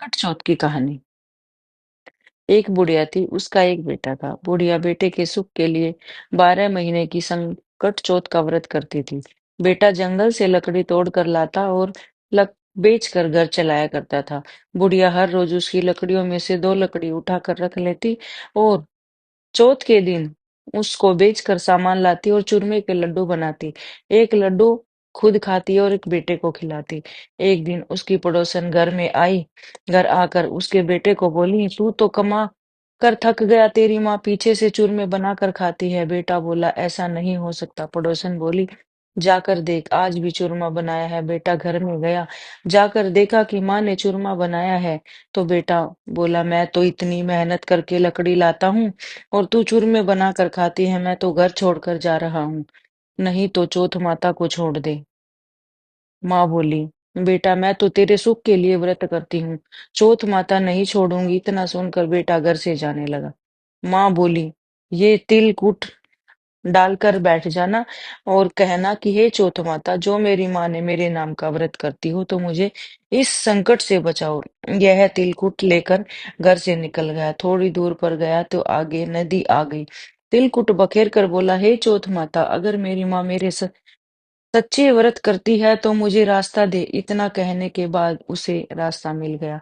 संकट चौथ की कहानी। एक बुढ़िया थी, उसका एक बेटा था। बुढ़िया बेटे के सुख के लिए 12 महीने की संकट चौथ का व्रत करती थी। बेटा जंगल से लकड़ी तोड़ कर लाता और लक बेच कर घर चलाया करता था। बुढ़िया हर रोज उसकी लकड़ियों में से 2 लकड़ी उठा कर रख लेती और चौथ के दिन उसको बेचकर सामान लाती और चूरमे के लड्डू बनाती। एक लड्डू खुद खाती और एक बेटे को खिलाती। एक दिन उसकी पड़ोसन घर में आई। घर आकर उसके बेटे को बोली, तू तो कमा कर थक गया, तेरी माँ पीछे से चूरमे बनाकर खाती है। बेटा बोला, ऐसा नहीं हो सकता। पड़ोसन बोली, जाकर देख, आज भी चूरमा बनाया है। बेटा घर में गया, जाकर देखा कि माँ ने चूरमा बनाया है। तो बेटा बोला, मैं तो इतनी मेहनत करके लकड़ी लाता हूँ और तू चूरमे बनाकर खाती है। मैं तो घर छोड़कर जा रहा हूँ, नहीं तो चौथ माता को छोड़ दे। माँ बोली, बेटा मैं तो तेरे सुख के लिए व्रत करती हूँ, चौथ माता नहीं छोड़ूंगी। इतना सुनकर बेटा घर से जाने लगा। माँ बोली, ये तिलकुट डालकर बैठ जाना और कहना कि हे चौथ माता, जो मेरी माँ ने मेरे नाम का व्रत करती हो तो मुझे इस संकट से बचाओ। यह तिलकुट लेकर घर से निकल गया। थोड़ी दूर पर गया तो आगे नदी आ गई। तिलकुट बखेर कर बोला, हे चौथ माता, अगर मेरी माँ मेरे सच्चे व्रत करती है तो मुझे रास्ता दे। इतना कहने के बाद उसे रास्ता मिल गया।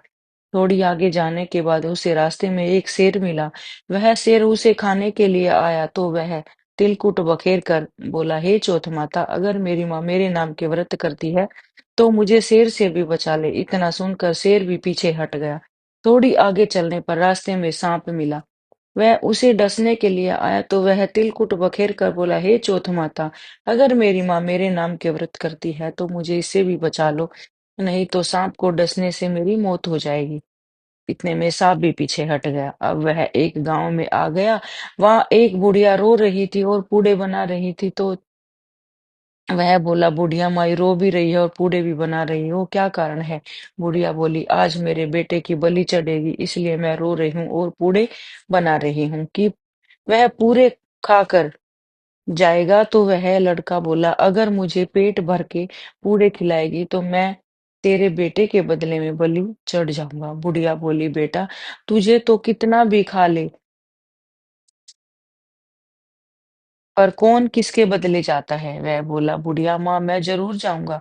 थोड़ी आगे जाने के बाद उसे रास्ते में एक शेर मिला। वह शेर उसे खाने के लिए आया तो वह तिलकुट बखेर कर बोला, हे चौथ माता, अगर मेरी माँ मेरे नाम के व्रत करती है तो मुझे शेर से भी बचा ले। इतना सुनकर शेर भी पीछे हट गया। थोड़ी आगे चलने पर रास्ते में सांप मिला। वह उसे डसने के लिए आया तो वह तिलकुट बखेर कर बोला, हे चौथ माता, अगर मेरी माँ मेरे नाम के व्रत करती है तो मुझे इससे भी बचा लो, नहीं तो सांप को डसने से मेरी मौत हो जाएगी। इतने में सांप भी पीछे हट गया। अब वह एक गांव में आ गया। वहां एक बुढ़िया रो रही थी और पूड़े बना रही थी। तो वह बोला, बुढ़िया माई रो भी रही है और पूड़े भी बना रही हो, क्या कारण है? बुढ़िया बोली, आज मेरे बेटे की बलि चढ़ेगी, इसलिए मैं रो रही हूँ और पूड़े बना रही हूँ कि वह पूरे खाकर जाएगा। तो वह लड़का बोला, अगर मुझे पेट भर के पूड़े खिलाएगी तो मैं तेरे बेटे के बदले में बलि चढ़ जाऊंगा। बुढ़िया बोली, बेटा तुझे तो कितना भी खा ले, पर कौन किसके बदले जाता है? वह बोला, बुढ़िया माँ मैं जरूर जाऊंगा।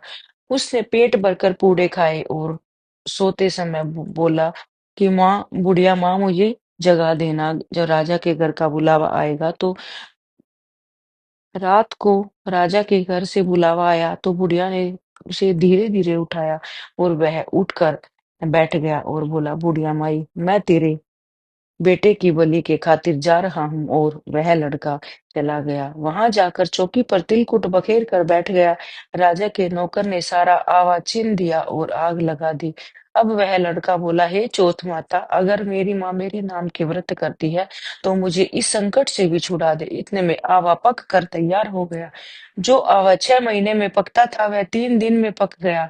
उसने पेट भरकर पूड़े खाए और सोते समय बोला कि माँ, बुढ़िया माँ मुझे जगा देना, जब राजा के घर का बुलावा आएगा। तो रात को राजा के घर से बुलावा आया तो बुढ़िया ने उसे धीरे धीरे उठाया और वह उठकर बैठ गया और बोला, बुढ़िया माई मैं तेरे बेटे की बलि के खातिर जा रहा हूँ। और वह लड़का चला गया। वहां जाकर चौकी पर तिलकुट बखेर कर बैठ गया। राजा के नौकर ने सारा आवा छीन दिया और आग लगा दी। अब वह लड़का बोला, हे चौथ माता, अगर मेरी माँ मेरे नाम के व्रत करती है तो मुझे इस संकट से भी छुड़ा दे। इतने में आवा पक कर तैयार हो गया। जो आवा 6 महीने में पकता था वह 3 दिन में पक गया।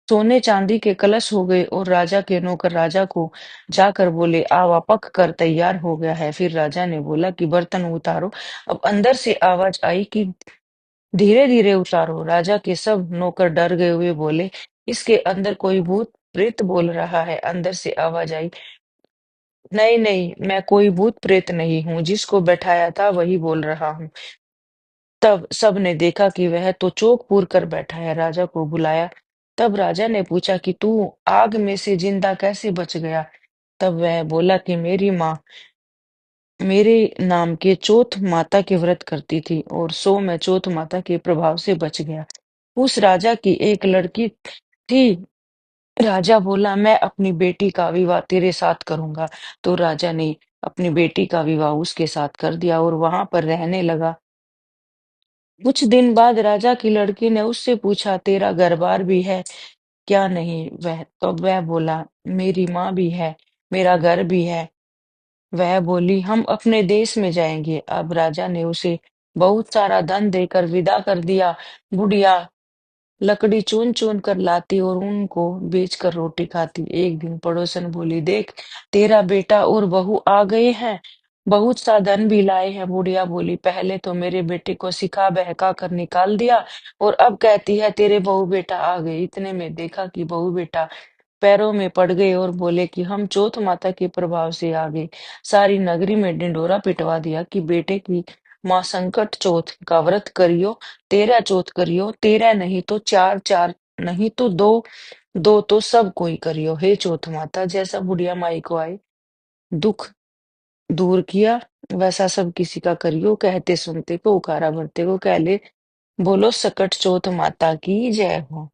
सोने चांदी के कलश हो गए और राजा के नौकर राजा को जाकर बोले, आवा पक कर तैयार हो गया है। फिर राजा ने बोला कि बर्तन उतारो। अब अंदर से आवाज आई कि धीरे धीरे उतारो। राजा के सब नौकर डर गए हुए बोले, इसके अंदर कोई भूत प्रेत बोल रहा है। अंदर से आवाज आई, नहीं नहीं, मैं कोई भूत प्रेत नहीं हूँ, जिसको बैठाया था वही बोल रहा हूँ। तब सबने देखा कि वह तो चौक पूर कर बैठा है। राजा को बुलाया। तब राजा ने पूछा कि तू आग में से जिंदा कैसे बच गया? तब वह बोला कि मेरी माँ मेरे नाम के चौथ माता के व्रत करती थी और सो मैं चौथ माता के प्रभाव से बच गया। उस राजा की एक लड़की थी। राजा बोला, मैं अपनी बेटी का विवाह तेरे साथ करूंगा। तो राजा ने अपनी बेटी का विवाह उसके साथ कर दिया और वहां पर रहने लगा। कुछ दिन बाद राजा की लड़की ने उससे पूछा, तेरा घर बार भी है क्या? नहीं। वह बोला, मेरी माँ भी है, मेरा घर भी है। वह बोली, हम अपने देश में जाएंगे। अब राजा ने उसे बहुत सारा धन देकर विदा कर दिया। बुढ़िया लकड़ी चुन चुन कर लाती और उनको बेचकर रोटी खाती। एक दिन पड़ोसन बोली, देख तेरा बेटा और बहू आ गए हैं, बहुत सा धन भी लाए हैं। बुढ़िया बोली, पहले तो मेरे बेटे को सिखा बहका कर निकाल दिया और अब कहती है तेरे बहू बेटा आ गए। इतने में देखा कि बहू बेटा पैरों में पड़ गए और बोले कि हम चौथ माता के प्रभाव से आ गए। सारी नगरी में ढिंढोरा पिटवा दिया कि बेटे की माँ संकट चौथ का व्रत करियो, 13 चौथ करियो, 13 नहीं तो 4, 4 नहीं तो 2, 2 तो सब कोई करियो। हे चौथ माता, जैसा बुढ़िया माई को आए दुख दूर किया, वैसा सब किसी का करियो। कहते सुनते को, उकारा भरते को, कह ले बोलो सकट चौथ माता की जय हो।